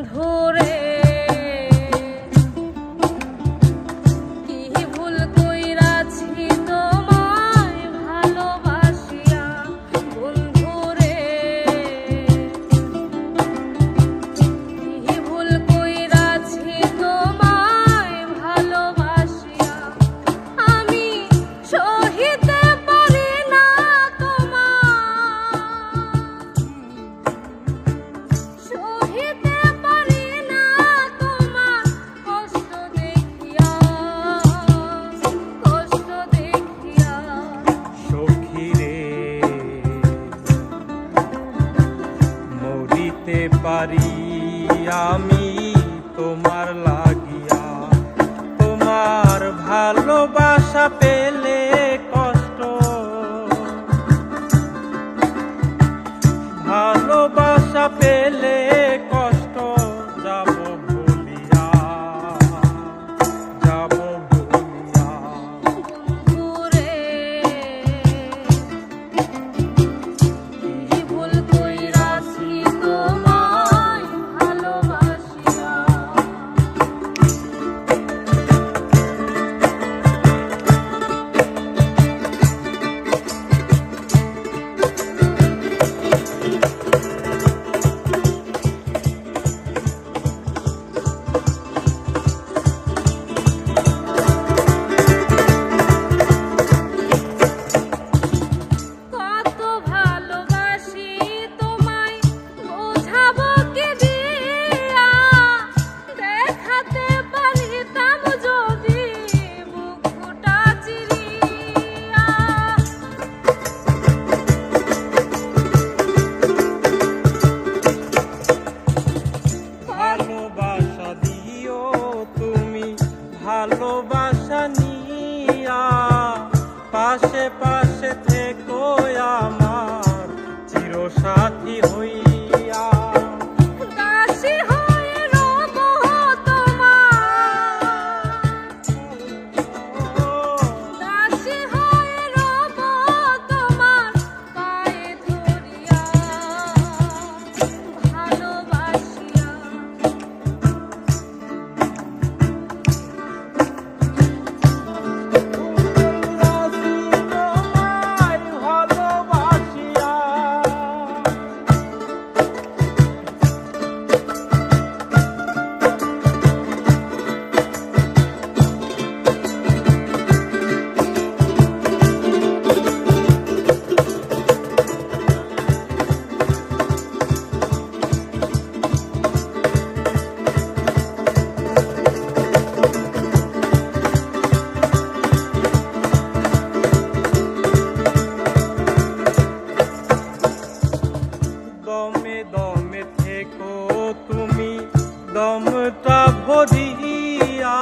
বন্ধুরে কি ভুল কইরাছি তোমায় ভালোবাসিয়া, বন্ধুরে কি ভুল কইরাছি তোমায় ভালোবাসিয়া। আমি সহিতে পারি না সহিতে পারি না তোমার কষ্ট দেখিয়া, কষ্ট দেখিয়া। সখী রে মরিতে পারি আমি তোমার লাগিয়া, তোমার ভালোবাসা পেলে কষ্ট, ভালোবাসা পেলে কষ্ট যাব ভুলিয়া, যাব ভুলিয়া। বন্ধুরে কি ভুল কইরাছি তোমায় ভালোবাসিয়া। কত ভালোবাসি তোমায় বোঝাবো কি দিয়া, দেখাতে পারিতাম যদি বুকটা চিরিয়া। ভালোবাসা দিও তুমি ভালোবাসা নিয়া, পাশে পাশে থেকো আমার চিরসাথী হইয়া। দাসী হয়ে রব তোমার, দাসী হয়ে রব তোমার পায়ে ধরিয়া ভালোবাসিয়া। তোমায় ভালোবাসিয়া দমে দমে থেকো তুমি দমটা ভরিয়া,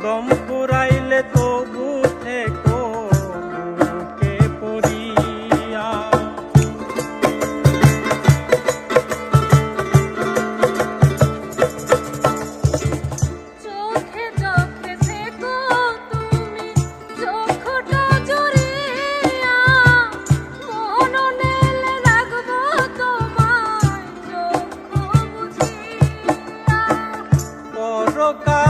দম ফুরাইলে তবু থেকো বুকে পড়িয়া। চোখে চোখে থেকো তুমি চোখটা জুড়িয়া, মননেলে রাখবো তোমায় চোখ বুঝিয়া। পরকাল